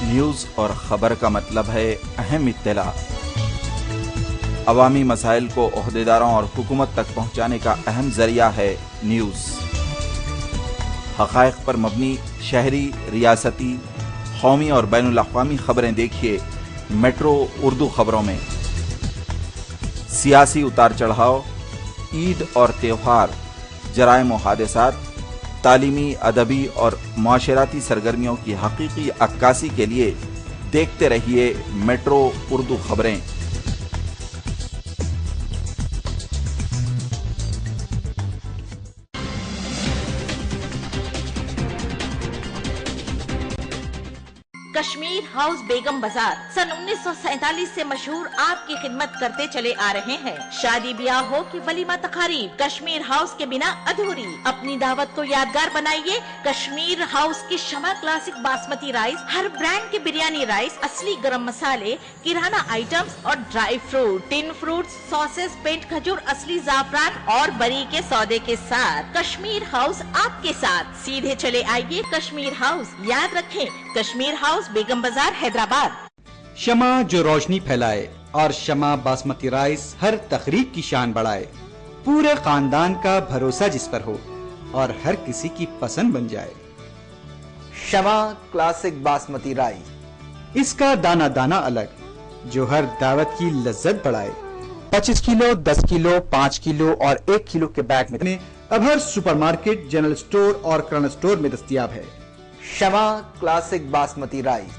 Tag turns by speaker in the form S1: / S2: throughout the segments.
S1: News और ख़बर का मतलब है अहम इत्तला। अवामी मसाइल को ओहदेदारों और हुकूमत तक पहुँचाने का अहम ज़रिया है न्यूज़। हक़ाइक़ पर मबनी शहरी, रियासती, कौमी और बैनुल अक़वामी ख़बरें देखिए मेट्रो उर्दू ख़बरों में। सियासी उतार चढ़ाव, ईद और त्योहार, जराइम और हादसात, तालीमी, अदबी और मुआशराती सरगर्मियों की हकीकी अक्कासी के लिए देखते रहिए मेट्रो उर्दू खबरें।
S2: कश्मीर हाउस बेगम बाजार सन 1947 से मशहूर आपकी खिदमत करते चले आ रहे हैं। शादी ब्याह हो कि वलीमा तकारीब, कश्मीर हाउस के बिना अधूरी। अपनी दावत को यादगार बनाइए कश्मीर हाउस की शमा क्लासिक बासमती राइस, हर ब्रांड के बिरयानी राइस, असली गरम मसाले, किराना आइटम्स और dry fruit, tin fruits, sauces, पेंट खजूर, असली जाफरान और बरी के सौदे के साथ कश्मीर हाउस आपके साथ। सीधे चले आइए कश्मीर हाउस, याद रखें कश्मीर हाउस बेगम बाजार हैदराबाद।
S3: शमा जो रोशनी फैलाए और शमा बासमती राइस हर तकरीब की शान बढ़ाए। पूरे खानदान का भरोसा जिस पर हो और हर किसी की पसंद बन जाए।
S4: शमा क्लासिक बासमती राइस,
S3: इसका दाना दाना अलग जो हर दावत की लज्जत बढ़ाए। 25 किलो, 10 किलो, 5 किलो और 1 किलो के बैग में अब हर सुपरमार्केट, जनरल स्टोर और किराना स्टोर में दस्तयाब है।
S4: शमा क्लासिक बासमती राइस।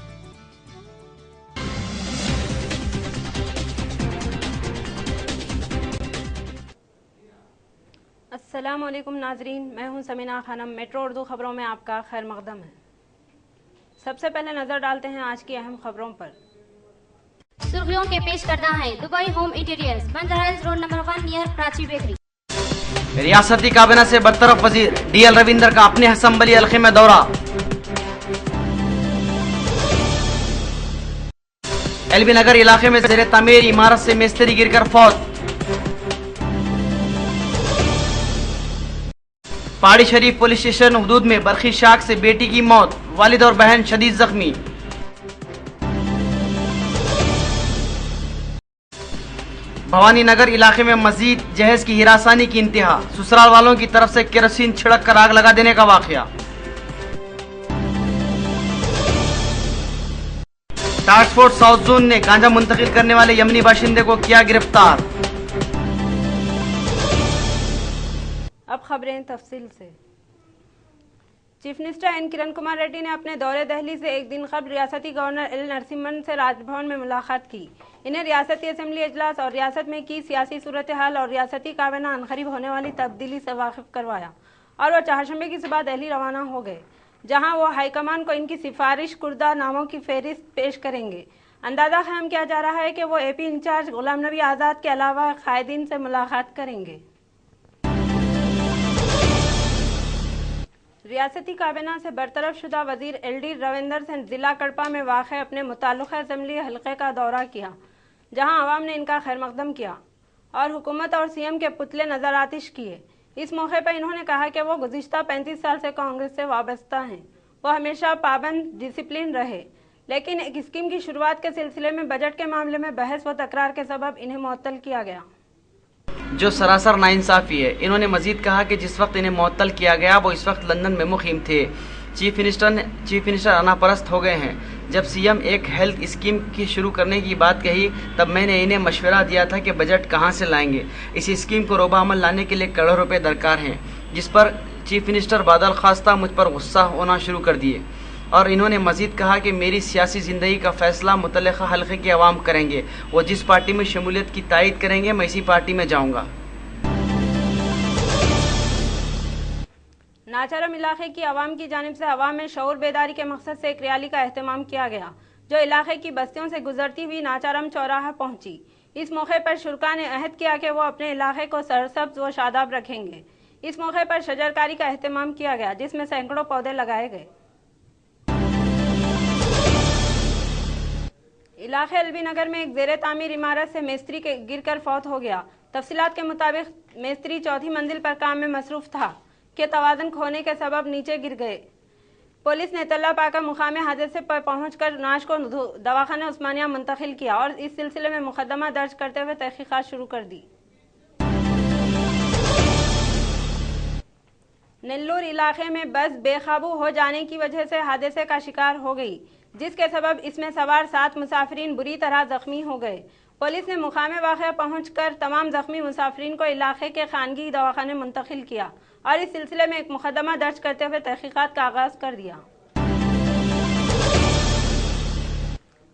S5: अस्सलाम वालेकुम नाजरीन, मैं हूं समीना खानम। मेट्रो उर्दू खबरों में आपका खैर मकदम है। सबसे पहले नजर डालते हैं आज की अहम खबरों पर।
S6: सुर्खियों के पेश करना है Dubai home interiors, Banjara hills road number 1 near Prachi bakery.
S7: रियासती काबीना से बरतरफ वजीर डीएल रविंदर का अपने असम्बली हल्के में दौरा। एलबी नगर इलाके में ज़ेरे तामीर इमारत से मिस्त्री गिरकर फौत। पहाड़ी शरीफ पुलिस स्टेशन हुदूद में बरखी शाख से बेटी की मौत, वालिद और बहन शदीद जख्मी। भवानी नगर इलाके में मजीद जहेज की हिरासानी की इंतहा, ससुराल वालों की तरफ से केरोसिन छिड़क कर आग लगा देने का वाकया। टास्क फोर्स साउथ जोन ने गांजा मुंतकिल करने वाले यमनी बाशिंदे को किया गिरफ्तार।
S5: अब खबरें तफसील से। Chief minister N Kiran Kumar Reddy ने अपने दौरे दिल्ली से एक दिन कबल रियासती गवर्नर एल नरसिम्हन से राजभवन में मुलाकात की। इन्हें रियासती असेंबली इजलास और रियासत में की सियासी सूरत हाल और रियासती काबीना अनकरीब होने वाली तब्दीली से वाकिफ करवाया और वह चारशंबे की सुबह दिल्ली रवाना हो गए, जहां वो हाईकमान को इनकी सिफारिश कुर्दा नामों की फहरिस्त पेश करेंगे। अंदाजा ख्याम किया जा रहा है कि वो एपी इंचार्ज गुलाम नबी आज़ाद के अलावा कायदीन से मुलाकात करेंगे। रियासती काबीना से बरतरफ शुदा वजीर एलडी रविंदर ने जिला कड़पा में वाक़ अपने मुताल्लिक़ असेंबली हल्के का दौरा किया, जहां अवाम ने इनका खैर मकदम किया और हुकूमत और सीएम के पुतले नजर आतिश किए। इस मौके पर इन्होंने कहा कि वो गुज़िश्ता 35 साल से कांग्रेस से वाबस्ता हैं। वो हमेशा पाबंद, डिसिप्लिन रहे, लेकिन एक स्कीम की शुरुआत के सिलसिले में बजट के मामले में बहस व तकरार के सबब इन्हें मुअत्तल किया गया,
S7: जो सरासर नाइंसाफी है। इन्होंने मजीद कहा कि जिस वक्त इन्हें मुअत्तल किया गया वो इस वक्त लंदन में मुकीम थे। चीफ मिनिस्टर अनापरस्त हो गए हैं। जब सीएम एक हेल्थ स्कीम की शुरू करने की बात कही तब मैंने इन्हें मशवरा दिया था कि बजट कहां से लाएंगे। इस स्कीम को रोबा अमल लाने के लिए करोड़ों रुपए दरकार हैं, जिस पर चीफ मिनिस्टर बादल खास्ता मुझ पर गुस्सा होना शुरू कर दिए और इन्होंने मजीद कहा कि मेरी सियासी ज़िंदगी का फैसला मुतल्लिक़ा हल्के के अवाम करेंगे। वो जिस पार्टी में शमूलियत की तायद करेंगे मैं इसी पार्टी में जाऊँगा।
S5: नाचारम इलाके की आवाम की जानिब से अवाम में शऊर बेदारी के मकसद से एक रैली का एहतमाम किया गया, जो इलाके की बस्तियों से गुजरती हुई नाचारम चौराहा पहुंची। इस मौके पर शुरका ने अहद किया कि वो अपने इलाके को सरसब्ज व शादाब रखेंगे। इस मौके पर शजरकारी का एहतमाम किया गया, जिसमें सैकड़ों पौधे लगाए गए। इलाके एलबी नगर में एक जेरे तामीर इमारत से मिस्त्री के गिरकर फौत हो गया। तफसीलात के मुताबिक मिस्त्री चौथी मंजिल पर काम में मसरूफ था कि तवाज़ुन खोने के सबब नीचे गिर गए। पुलिस ने इत्तला पाकर मुकामी हादसे पर पहुंचकर नाश को दवाखाना उस्मानिया मुंतकिल किया और इस सिलसिले में मुकदमा दर्ज करते हुए तहकीकात शुरू कर दी। नेल्लूर इलाके में बस बेकाबू हो जाने की वजह से हादसे का शिकार हो गई, जिसके सबब इसमें सवार 7 मुसाफिरीन बुरी तरह जख्मी हो गए। पुलिस ने मुकामे वाक़या पहुंचकर तमाम जख्मी मुसाफिरीन को इलाके के खानगी दवाखाने मुंतकिल किया और इस सिलसिले में एक मुकदमा दर्ज करते हुए तहकीकात का आगाज कर दिया।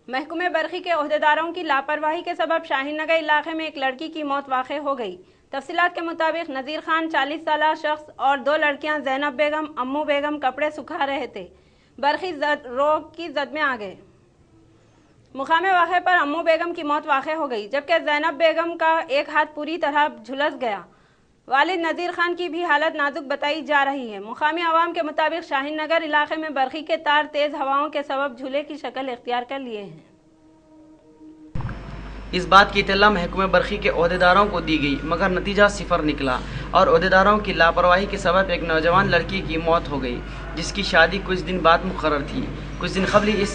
S5: महकमे बरखी के ओहदेदारों की लापरवाही के सबब शाहीन नगर इलाके में एक लड़की की मौत वाक़ हो गई। तफसीलात के मुताबिक नज़ीर खान 40 साल शख्स और 2 लड़कियां जैनब बेगम, अम्मू बेगम कपड़े सुखा रहे थे। बरखी रोग की जद में आ गए। मुकामे वाक़े पर अम्मू बेगम की मौत वाक़ हो गई, जबकि जैनब बेगम का एक हाथ पूरी तरह झुलस गया। वालिद नज़ीर खान की भी हालत नाजुक बताई जा रही है। मुकामी अवाम के मुताबिक शाहीन नगर इलाके में बरखी के तार तेज हवाओं के सबब झूले की शक्ल इख्तियार कर लिए हैं।
S7: इस बात की इत्तला महकमे बरखी के ओहदेदारों को दी गई, मगर नतीजा सिफर निकला और ओहदेदारों की लापरवाही के सबब एक नौजवान लड़की की मौत हो गई, जिसकी शादी कुछ दिन बाद मुकर्रर थी। कुछ दिन कबल ही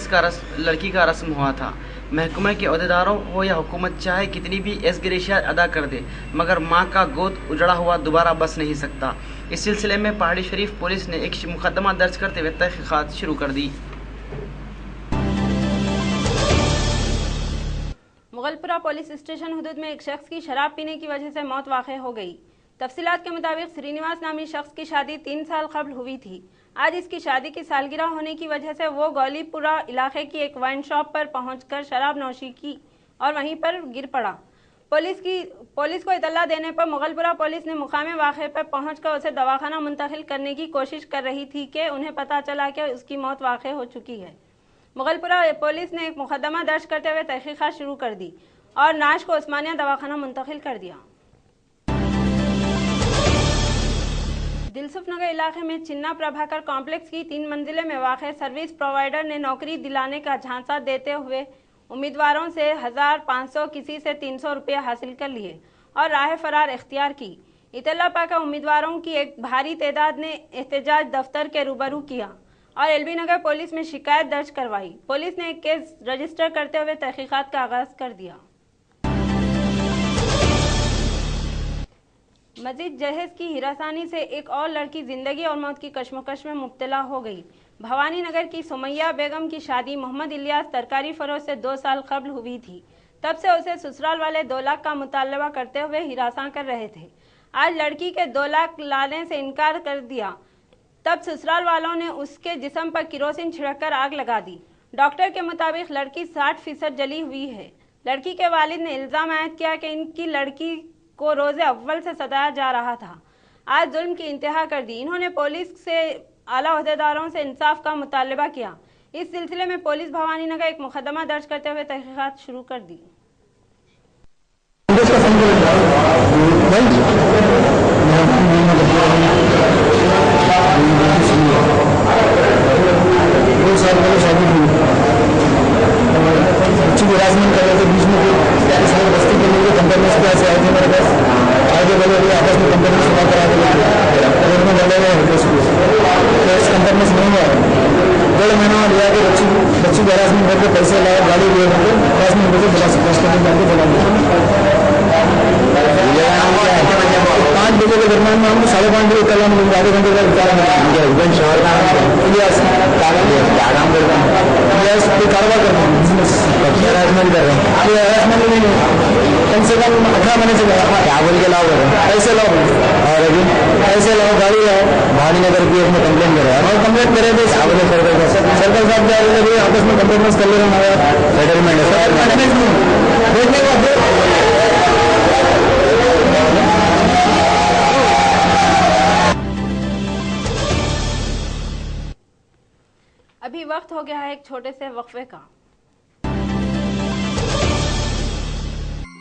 S7: लड़की का रस्म हुआ था। महकमे के ओहदेदारों हो या हुकूमत चाहे कितनी भी एसग्रेशिया अदा कर दे, मगर माँ का गोद उजड़ा हुआ दोबारा बस नहीं सकता। इस सिलसिले में पहाड़ी शरीफ पुलिस ने एक मुकदमा दर्ज करते हुए तहकीकात शुरू कर दी।
S5: मुगलपुरा पुलिस स्टेशन हुदूद में एक शख्स की शराब पीने की वजह से मौत वाक़ हो गई। तफसीलात के मुताबिक श्रीनिवास नामी शख्स की शादी 3 साल कबल हुई थी। आज इसकी शादी की सालगिरह होने की वजह से वो गौलीपुरा इलाके की एक वाइन शॉप पर पहुंचकर शराब नौशी की और वहीं पर गिर पड़ा। पुलिस को इतला देने पर मुगलपुरा पुलिस ने मुकामे वाक़े पर पहुंचकर उसे दवाखाना मुंतकिल करने की कोशिश कर रही थी कि उन्हें पता चला कि उसकी मौत वाक़ हो चुकी है। मुगलपुरा पुलिस ने एक मुकदमा दर्ज करते हुए तहकीकात शुरू कर दी और नाश को उस्मानिया दवाखाना मुंतकिल कर दिया। दिलसुख नगर इलाके में चिन्ना प्रभाकर कॉम्प्लेक्स की 3 मंजिले में वाक़ सर्विस प्रोवाइडर ने नौकरी दिलाने का झांसा देते हुए उम्मीदवारों से 1500 किसी से 300 रुपये हासिल कर लिए और राह फरार इख्तियार की। इतला पाकर उम्मीदवारों की एक भारी तादाद ने एहतजाज दफ्तर के रूबरू किया और एलबी नगर पुलिस में शिकायत दर्ज करवाई। पुलिस ने एक केस रजिस्टर करते हुए तहकीकात का आगाज कर दिया। मजीद जहेज की हिरासानी से एक और लड़की जिंदगी और मौत की कश्मकश में मुब्तला हो गई। भवानी नगर की सुमैया बेगम की शादी मोहम्मद इलियास तरकारी फरोश से 2 साल कबल हुई थी। तब से उसे ससुराल वाले 2 लाख का मुतालबा करते हुए हिरासा कर रहे थे। आज लड़की के 2 लाख लाने से इनकार कर दिया। तब ससुराल वालों ने उसके जिस्म पर किरोसिन छिड़ककर आग लगा दी। डॉक्टर के मुताबिक लड़की 60% जली हुई है। लड़की के वालिद ने इल्जाम आयद किया कि इनकी लड़की को रोज़े अव्वल से सताया जा रहा था। आज जुल्म की इंतहा कर दी। इन्होंने पुलिस से आला ओहदेदारों से इंसाफ का मुतालबा किया। इस सिलसिले में पुलिस भवानी नगर एक मुकदमा दर्ज करते हुए तहकीकात शुरू कर दी। बच्ची की राजमन कर रहे थे, बीच में बस्ती के लिए कंपनी से आए थे मेरे पास। आगे बोले आपस में कंपनी से बात करा कंपनी से नहीं आया। 1.5 महीना लिया के बच्ची की हरासमेंट करके पैसे लाए, गाड़ी लिए हरासमेंट करके बुला सकते जाके बुला 5 बजे के दरमियान में हम 5:30 बजे कल हम आधे घंटे का हस्बैंड शहर का इलियास क्या काम करता हूँ, इलियास कोई कारोबार करता हूँ, हरासमेंट कर रहे हैं। ये हरासमेंट नहीं है, कम से कम 18 महीने से क्या बोल के लाओ कर पैसे लाओ और अभी पैसे लाओ, गाड़ी लाओ। भवानी नगर की उसमें कंप्लेंट करे और कंप्लेंट करे तो क्या बोले सरकार साहब क्या बोले आपस में कंप्लेंट कर ले रहे हमारा सेटलमेंट है देखने का। अभी वक्त हो गया है एक छोटे से वक्फे का।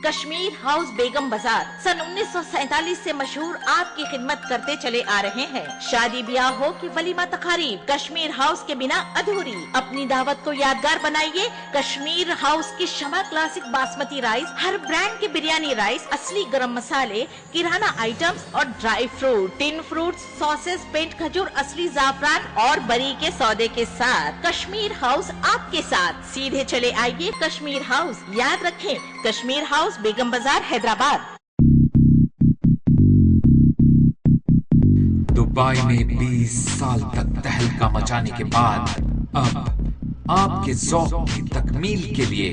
S2: कश्मीर हाउस बेगम बाजार सन 1947 से मशहूर आपकी खिदमत करते चले आ रहे हैं। शादी ब्याह हो कि वलीमा तकारीब, कश्मीर हाउस के बिना अधूरी। अपनी दावत को यादगार बनाइए कश्मीर हाउस की शमा क्लासिक बासमती राइस, हर ब्रांड के बिरयानी राइस, असली गरम मसाले, किराना आइटम्स और dry fruit, tin fruits, sauces, पेंट खजूर, असली जाफरान और बरी के सौदे के साथ। कश्मीर हाउस आपके साथ। सीधे चले आइए कश्मीर हाउस। याद रखें, कश्मीर हाउस बेगम बाजार हैदराबाद।
S8: दुबई में 20 साल तक तहलका मचाने के बाद अब आपके ज़ौक़ की तकमील के लिए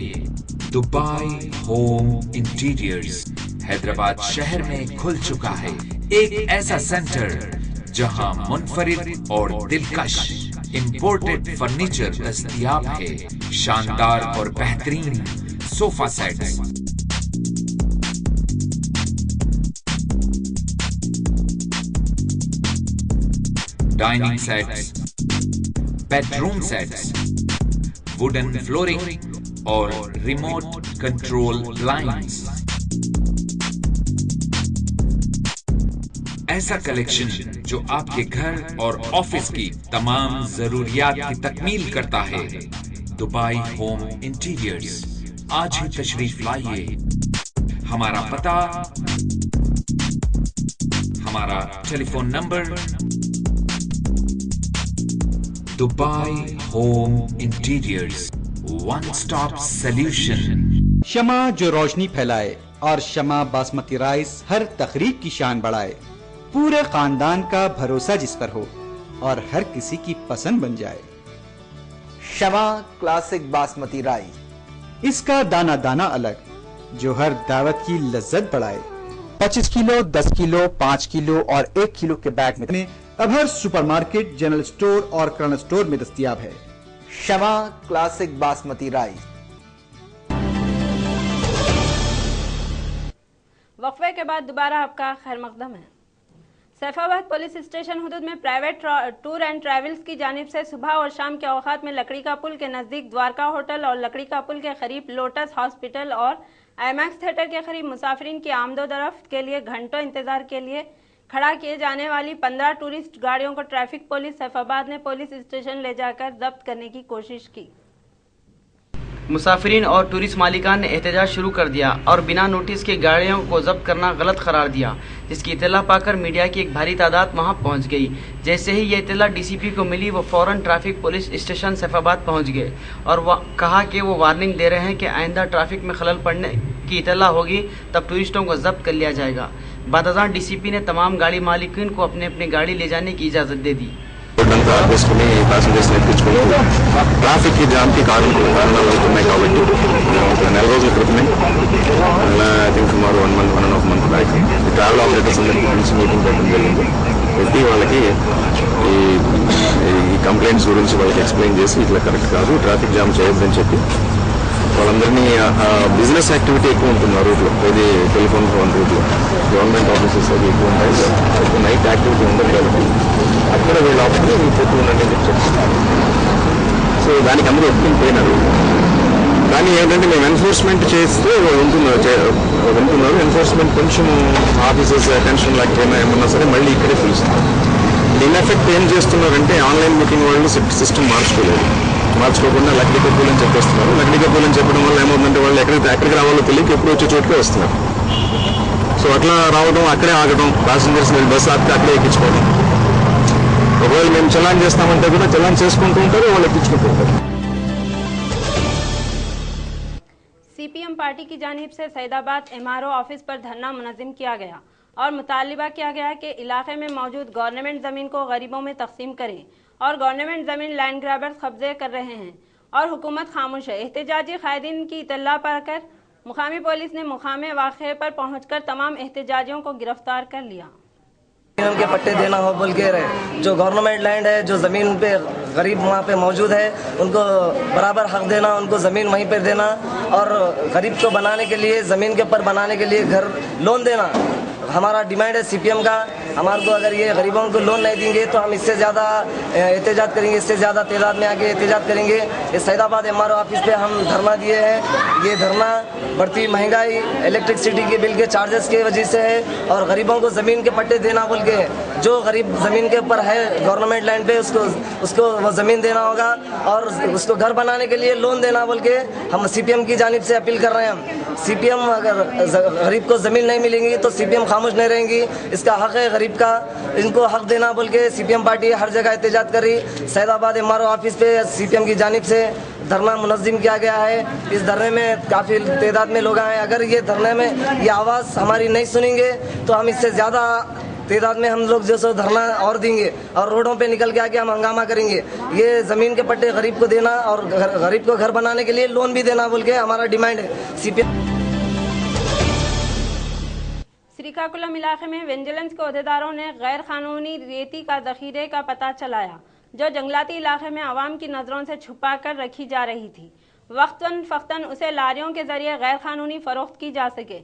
S8: दुबई होम इंटीरियर्स हैदराबाद शहर में खुल चुका है। एक ऐसा सेंटर जहां मुनफरिद और दिलकश इंपोर्टेड फर्नीचर दस्तयाब है। शानदार और बेहतरीन sofa sets, dining sets, bedroom sets, wooden flooring और रिमोट कंट्रोल ब्लाइंड्स। ऐसा कलेक्शन जो आपके घर और ऑफिस की तमाम जरूरियात की तकमील करता है। दुबई होम इंटीरियर्स, आज ही तशरीफ लाइए। हमारा पता, हमारा telephone number, Dubai home interiors, one stop solution.
S3: शमा जो रोशनी फैलाए और शमा बासमती राइस हर तकरीब की शान बढ़ाए। पूरे खानदान का भरोसा जिस पर हो और हर किसी की पसंद बन जाए।
S4: शमा क्लासिक बासमती राइस,
S3: इसका दाना दाना अलग, जो हर दावत की लज्जत बढ़ाए। 25 किलो, 10 किलो, 5 किलो और 1 किलो के बैग में अब हर सुपरमार्केट, जनरल स्टोर और किराना स्टोर में दस्तयाब है।
S4: शमा क्लासिक बासमती राइस।
S5: वक्फे के बाद दोबारा आपका खैर मकदम है। सैफाबाद पुलिस स्टेशन हुदूद में प्राइवेट टूर एंड ट्रैवल्स की जानिब से सुबह और शाम के औकात में लकड़ी का पुल के नज़दीक द्वारका होटल और लकड़ी का पुल के करीब लोटस हॉस्पिटल और आईमैक्स थिएटर के करीब मुसाफिरीन की आमदोरफ्त के लिए घंटों इंतजार के लिए खड़ा किए जाने वाली 15 टूरिस्ट गाड़ियों को ट्रैफिक पुलिस सैफाबाद ने पुलिस स्टेशन ले जाकर जब्त करने की कोशिश की।
S7: मुसाफिरीन और टूरिस्ट मालिकान ने एहतजाज शुरू कर दिया और बिना नोटिस के गाड़ियों को जब्त करना गलत करार दिया, जिसकी इत्तला पाकर मीडिया की एक भारी तादाद वहां पहुंच गई। जैसे ही ये इत्तला डीसीपी को मिली, वो फौरन ट्रैफिक पुलिस स्टेशन सैफाबाद पहुंच गए और वह कहा कि वो वार्निंग दे रहे हैं कि आइंदा ट्रैफिक में खलल पड़ने की इत्तला होगी तब टूरिस्टों को जब्त कर लिया जाएगा। बादशाह डीसीपी ने तमाम गाड़ी मालिकीन को अपने अपनी गाड़ी ले जाने की इजाज़त दे दी।
S9: ప్యాసింజర్స్ ఎక్కించుకుంటూ ట్రాఫిక్ జామ్ కి కారణాలు అవుతున్నాయి కాబట్టి ఒక నెల రోజుల క్రితమే ఐ థింక్ సుమారు 1.5 మంత్ బ్యాక్ ఈ ట్రావెల్ ఆపరేటర్స్ అందరికీ పిలిచి మీటింగ్ పెట్టడం జరిగింది. పెట్టి వాళ్ళకి ఈ కంప్లైంట్స్ గురించి వాళ్ళకి ఎక్స్ప్లెయిన్ చేసి ఇట్లా కరెక్ట్ కాదు, ట్రాఫిక్ జామ్ చేయొద్దని చెప్పి వాళ్ళందరినీ బిజినెస్ యాక్టివిటీ ఎక్కువ ఉంటుంది ఆ రూట్లో, ఇది టెలిఫోన్ ఫోన్ రూట్లో గవర్నమెంట్ ఆఫీసెస్ అవి ఎక్కువ ఉంటాయి, ఎక్కువ నైట్ యాక్టివిటీ ఉండదు కాబట్టి అక్కడ వీళ్ళు ఆఫీస్ పొత్తు ఉండండి అని చెప్పారు. సో దానికి అందరూ ఒప్పుకుని పోయినారు. కానీ ఏంటంటే మేము ఎన్ఫోర్స్మెంట్ చేస్తే వింటున్నారు. ఎన్ఫోర్స్మెంట్ కొంచెం ఆఫీసర్స్ అటెన్షన్ లేకపోయినా ఏమన్నా సరే మళ్ళీ ఇక్కడే పిలుస్తున్నారు. దీని ఎఫెక్ట్ ఏం చేస్తున్నారంటే ఆన్లైన్ మీటింగ్ వాళ్ళు సిస్టమ్ మార్చుకోకుండా లక్డీ కపూల్ అని చెప్పేస్తున్నారు. లక్డీ కపూల్ అని చెప్పడం వల్ల ఏమవుతుందంటే వాళ్ళు ఎక్కడికి రావాలో తెలియక ఎప్పుడు వచ్చే చోటుకే వస్తున్నారు. సో అట్లా రావడం, అక్కడే ఆగడం, ప్యాసింజర్స్ బస్సు ఆపితే అక్కడే ఎక్కించుకోవడం. ఒకవేళ మేము చలాన్ చేస్తామంటే కూడా చలాన్ చేసుకుంటూ ఉంటారు, వాళ్ళు ఎక్కించుకుంటూ ఉంటారు.
S5: सीपीएम पार्टी की जानिब से सैदाबाद एमआरओ ऑफिस पर धरना मुनज़्ज़म किया गया और मुतालिबा किया गया कि इलाके में मौजूद गवर्नमेंट ज़मीन को गरीबों में तकसीम करें और गवर्नमेंट ज़मीन लैंड ग्रैबर्स कब्जे कर रहे हैं और हुकूमत खामोश है। एहतजाजी कायदीन की इत्तला पाकर मुकामी पुलिस ने मुकामे वाक़े पर पहुंचकर तमाम एहतजाजियों को गिरफ्तार कर लिया।
S10: के पट्टे देना हो बोल के रहे, जो गवर्नमेंट लैंड है, जो ज़मीन पे गरीब वहाँ पे मौजूद है, उनको बराबर हक देना, उनको ज़मीन वहीं पे देना और गरीब को बनाने के लिए, ज़मीन के ऊपर बनाने के लिए घर लोन देना हमारा डिमांड है सीपीएम का। हमारे को अगर ये गरीबों को लोन नहीं देंगे तो हम इससे ज़्यादा एहतजाज करेंगे, इससे ज़्यादा तादाद में आके एहतजाज करेंगे। इस सैदाबाद MRO ऑफिस पे हम धरना दिए हैं। ये धरना बढ़ती महंगाई, इलेक्ट्रिसिटी के बिल के चार्जेस की वजह से है और गरीबों को ज़मीन के पट्टे देना बोल के, जो गरीब ज़मीन के ऊपर है गवर्नमेंट लैंड पे उसको वो ज़मीन देना होगा और उसको घर बनाने के लिए लोन देना बोल के हम CPM की जानिब से अपील कर रहे हैं। हम CPM अगर गरीब को ज़मीन नहीं मिलेंगी तो CPM खामोश नहीं रहेंगी। इसका हक है गरीब का, इनको हक देना बोल के CPM पार्टी हर जगह एहतजाज कर रही। सैदाबाद MRO ऑफिस पे CPM की जानिब से धरना मुनज़्ज़म किया गया है। इस धरने में काफ़ी तादाद में लोग आए। अगर ये धरने में ये आवाज़ हमारी नहीं सुनेंगे तो हम इससे ज़्यादा तादाद में हम लोग जो सो धरना और देंगे और रोडों पे निकल के आके हम हंगामा करेंगे। ये ज़मीन के पट्टे गरीब को देना और गरीब को घर बनाने के लिए लोन भी देना बोल के हमारा डिमांड है। CPM
S5: श्रीकाकुलम इलाके में विजिलेंस के अहदेदारों ने गैर कानूनी रेती का जखीरे का पता चलाया, जो जंगलाती इलाके में आवाम की नज़रों से छुपा कर रखी जा रही थी। वक्तन फ़क्तन उसे लारियों के जरिए गैर कानूनी फरोख्त की जा सके।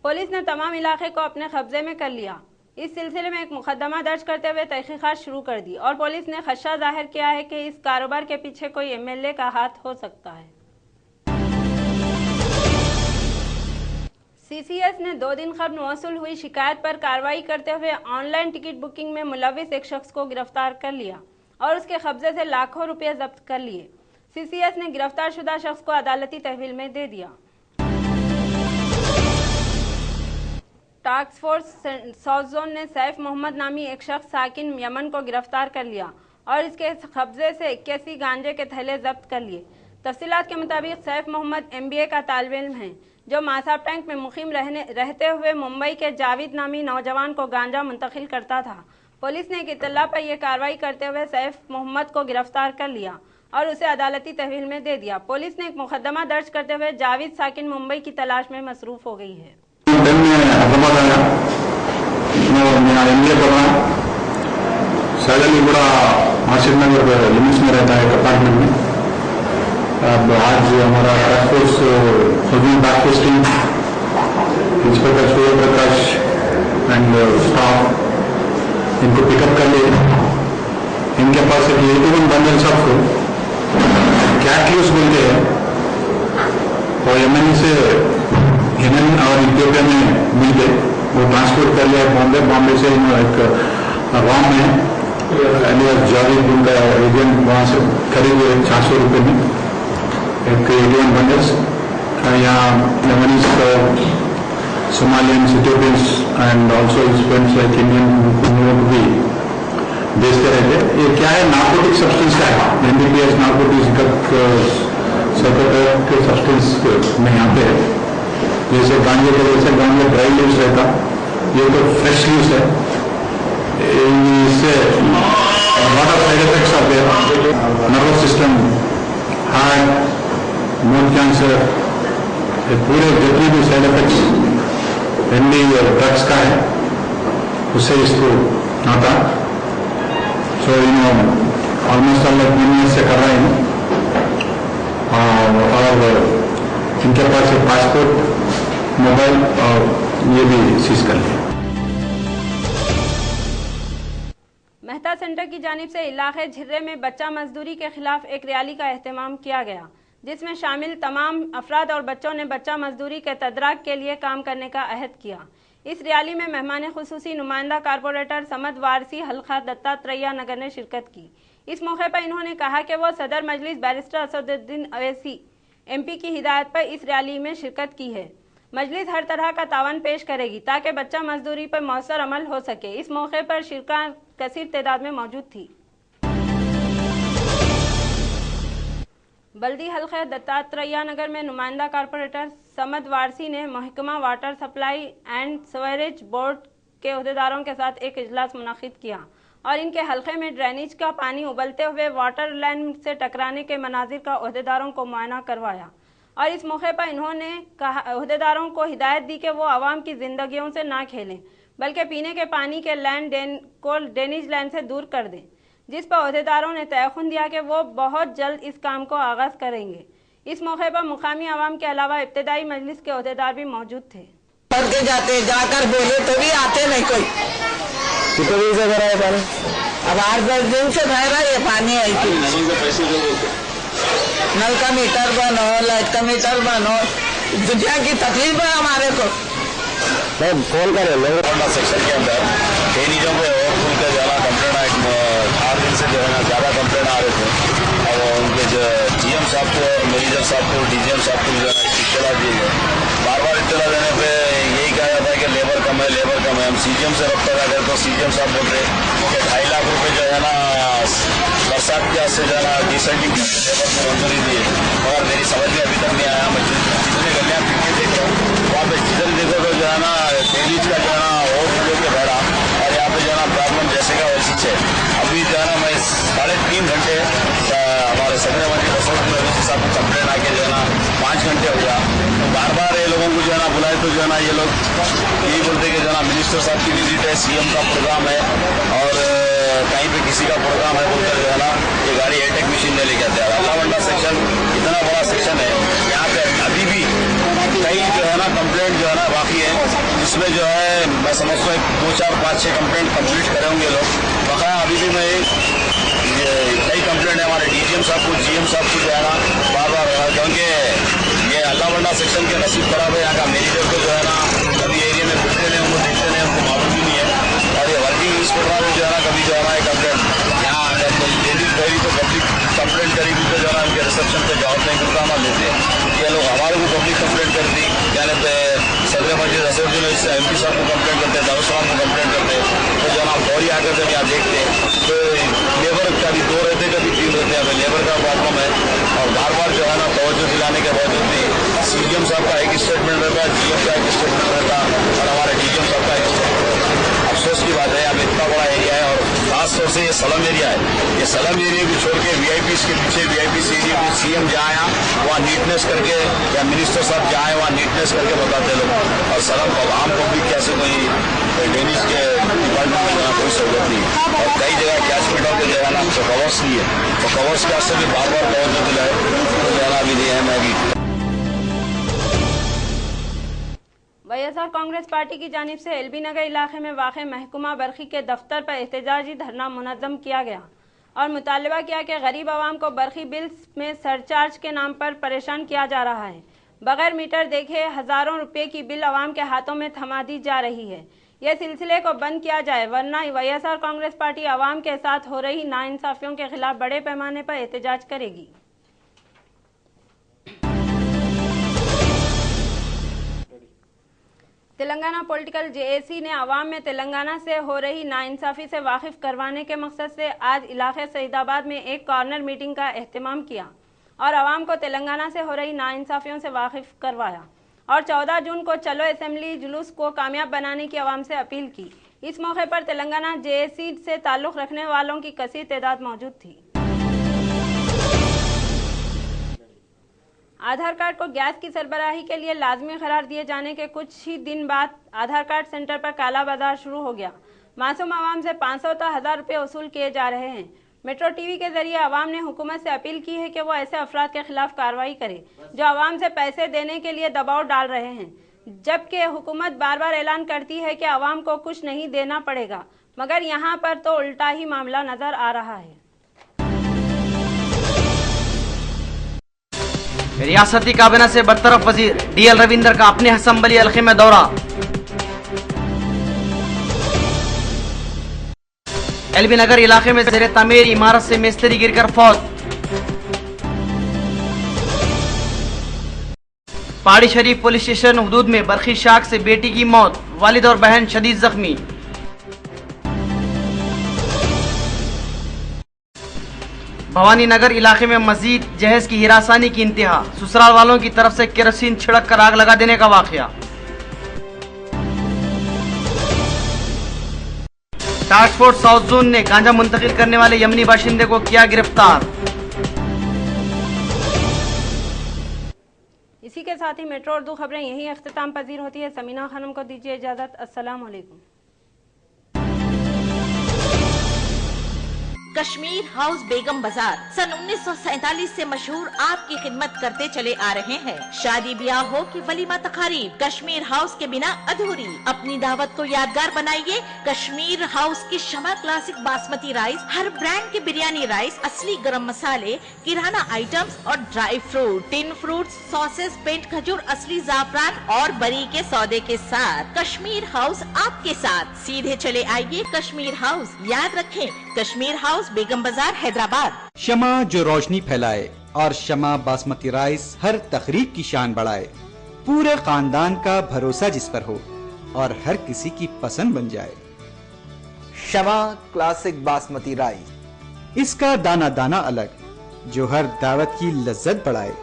S5: पुलिस ने तमाम इलाके को अपने कब्जे में कर लिया। इस सिलसिले में एक मुकदमा दर्ज करते हुए तहकीकात शुरू कर दी और पुलिस ने खदशा जाहिर किया है कि इस कारोबार के पीछे कोई MLA का हाथ हो सकता है। CCS ने 2 दिन कबल मौसूल हुई शिकायत पर कार्रवाई करते हुए ऑनलाइन टिकट बुकिंग में मुलविस एक शख्स को गिरफ्तार कर लिया और उसके कब्जे से लाखों रुपए जब्त कर लिए। CCS ने गिरफ्तार शुदा शख्स को अदालती तहवील में दे दिया। टास्क फोर्स साउथ जोन ने सैफ मोहम्मद नामी एक शख्स साकिन यमन को गिरफ्तार कर लिया और इसके कब्जे से 81 गांजे के थैले जब्त कर लिए। तफसीलात के मुताबिक सैफ मोहम्मद MBA का तालिब इल्म है, जो मासाब टैंक में मुकीम रहते हुए मुंबई के जावेद नामी नौजवान को गांजा मुंतकिल करता था। पुलिस ने एक इत्तला पर यह कार्रवाई करते हुए सैफ मोहम्मद को गिरफ्तार कर लिया और उसे अदालती तहवील में दे दिया। पुलिस ने एक मुकदमा दर्ज करते हुए जावेद साकिन मुंबई की तलाश में मसरूफ हो गई है।
S11: सैलरी बड़ा माशिद नगर लिमिट्स में रहता है अपार्टमेंट में। अब आज हमारा task force back posting inspector Surya Prakash and staff इनको पिकअप कर लिए। इनके पास एक 81 बंडल्स ऑफ कैटल्यूस बोलते हैं और यमन से यमन और इथियोपिया में मिल गए, वो ट्रांसपोर्ट कर लिया बॉम्बे। बॉम्बे से एक रॉम में जावेद उनका एजेंट वहाँ से खरीदे 400 रुपये में एक 81 बंडल्स। यहाँ Yemenis Somalians, Ethiopians and also students like Indian भी बेचते रहते। ये क्या है, नार्कोटिक सब्सटेंस का है। NDPS नार्कोटिक के सब्सटेंस में यहाँ पे है। जैसे गांजे के जैसे गांजे ड्राई लीव्स रहता, ये तो फ्रेश लीव्स है। इससे लॉट ऑफ साइड इफेक्ट्स आते हैं, nervous system, heart, mood cancer, पूरे जितने भी साइड इफेक्ट्स ड्रग्स का है उससे इसको आता। सो ऑलमोस्ट ऑल 3 ईयर्स से कर रहे हैं और इनके पास एक पासपोर्ट, मोबाइल और ये भी सीज कर लिया।
S5: मेहता सेंटर की जानिब से इलाके झिर्रे में बच्चा मजदूरी के खिलाफ एक रैली का एहतमाम किया गया, जिसमें शामिल तमाम अफराद और बच्चों ने बच्चा मजदूरी के तदराक के लिए काम करने का अहद किया। इस रैली में मेहमान खुसूसी नुमाइंदा कारपोरेटर समद वारसी हल्का दत्तात्रेय नगर ने शिरकत की। इस मौके पर इन्होंने कहा कि वो सदर मजलिस बैरिस्टर असदुद्दीन अवैसी MP की हिदायत पर इस रैली में शिरकत की है। मजलिस हर तरह का तावन पेश करेगी ताकि बच्चा मजदूरी पर मौसर अमल हो सके। इस मौके पर शिरका कसीर तादाद में मौजूद थी। बल्दी हल्के दत्तात्रेय नगर में नुमाइंदा कारपोरेटर समद वारसी ने महकमा water supply and sewerage board के अहदेदारों के साथ एक इजलास मुनक्किद किया और इनके हल्के में ड्रेनेज का पानी उबलते हुए वाटर लाइन से टकराने के मनाजिर का अहदेदारों को मुआयना करवाया। और इस मौके पर इन्होंने अहदेदारों को हिदायत दी कि वो आवाम की जिंदगियों से ना खेलें, बल्कि पीने के पानी के ड्रेनेज लाइन से दूर कर दें, जिस पर अहदेदारों ने तयखुन दिया कि वो बहुत जल्द इस काम को आगाज करेंगे। इस मौके पर मुकामी आवाम के अलावा इब्तदाई मजलिस के अहदेदार भी मौजूद थे।
S12: पढ़ के जाते, जाकर बोले तो भी आते नहीं कोई।
S10: कितने दिन से भरा है पानी? अब 8-10 दिन से भर रहा है ये पानी है। नल का मीटर बनो, लाइट का मीटर बनो, दुनिया की तकलीफ है हमारे को।
S9: कौन करे लोग सेक्शन के अंदर टेनीजों पे ओवरफुल का ज़्यादा कंप्लेंट आए, 8 दिन से जो है ना ज़्यादा कंप्लेंट आ रहे थे। और उनके जो GM साहब को, मैनेजर साहब को, DGM साहब को जो है इत्तला दी है। बार बार इत्तला देने पे यही कहा जाता है कि लेबर कम है, लेबर कम है। हम CGM से रब्ता करते तो CGM साहब बोल रहे कि 2.5 लाख रुपये जो है ना बरसात के से जो है ना डिसेंट लेबर को मंजूरी दी है, मगर मेरी समझ में अभी तक नहीं आया। मैं जितने गलियाँ पीछे देख रहा हूँ वहाँ पे जिधर देखो तो जो है ना डेलीज का जो है ना ओवरफ्लो के भरा, और यहाँ पे जो है ना प्रॉब्लम जैसे का वैसी है। अभी जो है ना मैं 3.5 घंटे हमारे सदर मंत्री बसंत रवि साहब को कंप्लेंट आके जो है ना 5 घंटे हो गया। तो बार बार ये लोगों को जो है ना बुलाए तो जो है ना ये लोग यही बोलते कि जो है ना मिनिस्टर साहब की विजिट है, CM का प्रोग्राम है, और कहीं पे किसी का प्रोग्राम है बोलकर जो है ना ये गाड़ी एयरटेक मशीन ले लेके आते हैं। अल्लावंडा सेक्शन इतना बड़ा सेक्शन है, यहाँ पे अभी भी कई जो है ना कंप्लेंट जो है ना बाकी है, जिसमें जो है मैं समझता हूँ 2, 4, 5, 6 कंप्लेंट कंप्लीट करेंगे लोग। बकाया अभी भी मैं कई कंप्लेंट है हमारे DGM साहब को, GM साहब को जो है ना बार बार, क्योंकि ये अल्लावंडा सेक्शन के नसीब खराब है। यहाँ का मैनेजर को जो है ना कभी एरिया में घूमते नहीं, उनको देखते नहीं, उनको मालूम भी नहीं है। और ये वर्किंग इंस्पेक्टर में जो है ना कभी जो है ना कंप्लेंट यहाँ लेडीज गई तो पब्लिक कंप्लेंट करेगी तो जो है ना उनके रिसेप्शन पे जवाब नहीं करता हमारे लेते हैं। ये लोग हमारे को पब्लिक कंप्लेंट कर दी, क्या लेते सदर मस्जिद असरुद्दीन MP साहब को कंप्लेंट करते हैं, दारुसलाम को कंप्लेंट करते हैं। तो जो है ना फौरी आकर जब यहाँ देखते हैं तो लेबर कभी 2 रहते कभी 3 रहते हैं, लेबर का प्रॉब्लम है। और बार बार जो है ना तवज्जो दिलाने के बावजूद भी CGM साहब का एक स्टेटमेंट रहता है, GM का एक स्टेटमेंट रहता है, और हमारे DGM साहब का एक स्टेटमेंट रहता है। अफसोस की बात है अब इतना बड़ा एरिया है, और खासतौर से ये सलम एरिया है। ये सलम एरिया को छोड़ के VIPs के पीछे VIPs एरिया को CM जहाँ आया वहाँ नीटनेस करके, या मिनिस्टर साहब जहाँ आए वहाँ नीटनेस करके बताते लोग। और सलम आम पब्लिक कैसे कोई ड्रेनेज के डिपार्टमेंट में जाना कोई सहूलत नहीं है। और कई जगह कैचमेंटों के जगह ना तो कवर्स नहीं है, तो कवर्स के वास्ते भी बार बार तवज्जो दिलाए तो जाना भी नहीं है। मैं भी
S5: YSR कांग्रेस पार्टी की जानिब से LB नगर इलाके में वाक़ महकुमा बरखी के दफ्तर पर एहतजाजी धरना मुनज़्ज़म किया गया और मुतालबा किया कि गरीब आवाम को बरखी बिल्स में सरचार्ज के नाम पर परेशान किया जा रहा है। बगैर मीटर देखे हज़ारों रुपये की बिल आवाम के हाथों में थमा दी जा रही है। यह सिलसिले को बंद किया जाए, वरना YSR कांग्रेस पार्टी आवाम के साथ हो रही नाइंसाफ़ियों के खिलाफ बड़े पैमाने पर एहतजाज करेगी। तेलंगाना पॉलिटिकल JAC ने अवाम में तेलंगाना से हो रही नाइंसाफ़ी से वाकिफ करवाने के मकसद से आज इलाके सईदाबाद में एक कॉर्नर मीटिंग का एहतमाम किया और अवाम को तेलंगाना से हो रही नाइंसाफ़ियों से वाकिफ करवाया और 14 जून को चलो असेंबली जुलूस को कामयाब बनाने की अवाम से अपील की। इस मौके पर तेलंगाना JAC से ताल्लुक़ रखने वालों की कसीर तादाद मौजूद थी। आधार कार्ड को गैस की सरबराही के लिए लाजमी करार दिए जाने के कुछ ही दिन बाद आधार कार्ड सेंटर पर काला बाजार शुरू हो गया। मासूम आवाम से 500 तो 1000 रुपये वसूल किए जा रहे हैं। मेट्रो टीवी के जरिए आवाम ने हुकूमत से अपील की है कि वो ऐसे अफराद के खिलाफ कार्रवाई करे जो आवाम से पैसे देने के लिए दबाव डाल रहे हैं, जबकि हुकूमत बार बार ऐलान करती है कि आवाम को कुछ नहीं देना पड़ेगा, मगर यहाँ पर तो उल्टा ही मामला नजर आ रहा है।
S7: रियासती काबीना से बरतरफ वजीर DL रविंदर का अपने असम्बली हल्के में दौरा। LB नगर इलाके में ज़ेरे तामीर इमारत से मिस्त्री गिरकर फौत। पहाड़ी शरीफ पुलिस स्टेशन हुदूद में बरखी शाख से बेटी की मौत, वालिद और बहन शदीद जख्मी। भवानी नगर इलाके में मजीद जहेज की हिरासानी की इंतहा, ससुराल वालों की तरफ से केरोसिन छिड़क कर आग लगा देने का वाकया। टास्क फोर्स साउथ जोन ने गांजा मुंतकिल करने वाले यमनी बाशिंदे को किया गिरफ्तार।
S5: इसी के साथ ही मेट्रो उर्दू खबरें यही अख्तिताम पजीर होती है। समीना खानम को दीजिए इजाजत। अस्सलाम वालेकुम।
S2: कश्मीर हाउस बेगम बाजार सन 1947 से मशहूर आपकी खिदमत करते चले आ रहे हैं। शादी ब्याह हो कि वलीमा तकारीब, कश्मीर हाउस के बिना अधूरी। अपनी दावत को यादगार बनाइए कश्मीर हाउस की शमा क्लासिक बासमती राइस, हर ब्रांड के बिरयानी राइस, असली गरम मसाले, किराना आइटम्स और dry fruit, tin fruits, sauces, पेंट खजूर, असली जाफरान और बरी के सौदे के साथ कश्मीर हाउस आपके साथ। सीधे चले आइए कश्मीर हाउस, याद रखें कश्मीर हाउस बेगम बाजार हैदराबाद।
S3: शमा जो रोशनी फैलाए और शमा बासमती राइस हर तकरीब की शान बढ़ाए। पूरे खानदान का भरोसा जिस पर हो और हर किसी की पसंद बन जाए।
S4: शमा क्लासिक बासमती राइस,
S3: इसका दाना दाना अलग जो हर दावत की लज्जत बढ़ाए।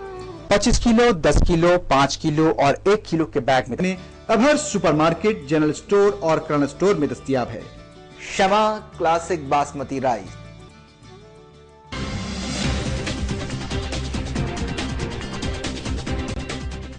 S3: 25 किलो, 10 किलो, 5 किलो और 1 किलो के बैग में अब हर सुपरमार्केट, जनरल स्टोर और किराना स्टोर में दस्तयाब है।
S4: शमा क्लासिक बासमती राइस।